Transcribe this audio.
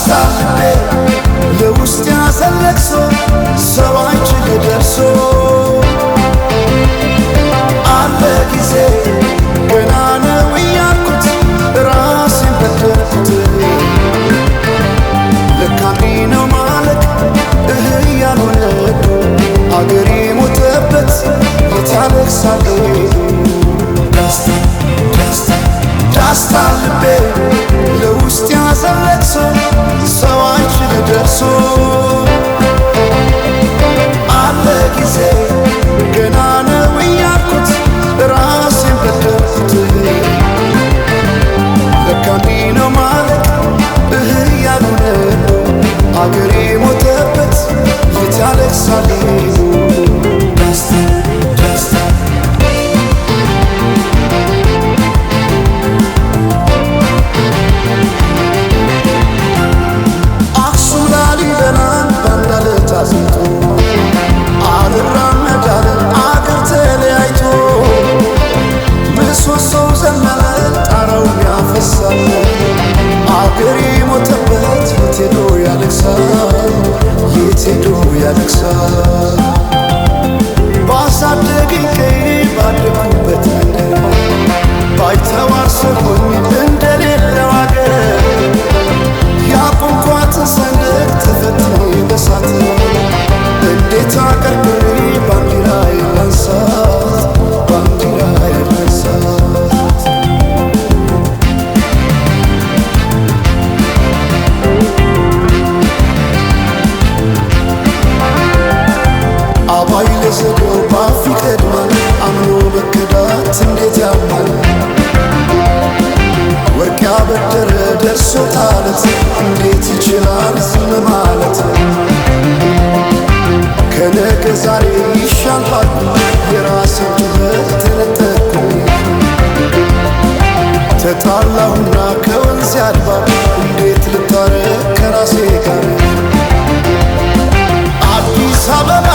ዳስታልቤ ለውስጥ ያዘለቅሶ ሰው አይችል ደርሶ አለ ጊዜ ገና ነው እያልኩት ራሴን በደልኩት ለካ እንዲህ ነው ማለቅ ያልሆነ አገሬ ሞተበት የታለቅሳለ ዳስታልቤ ለውስጥ ያዘለቅሶ ሰው አይችል ደርሶ አለ ጊዜ ገና ነው እያልኩት ራሴን በደልኩት ለካ እንዲህ ነው ማለቅ ያልሆነ አገሬ ሞተበት የታለቅሳለ አገሬ ሞተበት የት ሄዶ ያለቅሳል የት ሄዶ ያለቅሳል ባሳደገኝ ቀዬ ባደኩበት መንደር ባይተዋር ሰሆኝ እንደሌለው አገር ያቆምኳትን ሰንደቅ ተፈትኜ በሳት እንዴት አቀርቅሬ ባንዲራዬን ላንሳት ባንዲራዬን ላንሳት አባይ ለዘዴው ባፍ ይቀድማል አምኖ መከዳት እንዴት ያማል ወርቅ ያበደረ ደርሶታለት እንዴት ይችላል ዝም ማለት ከነገ ዛሬ ይሻላል የራሴን ጩኸት ተነጠቅኩ ተጣላሁና ከወንዝ አድባር እንዴት ልታረቅ ከራሴ ጋር አዲስ አበባ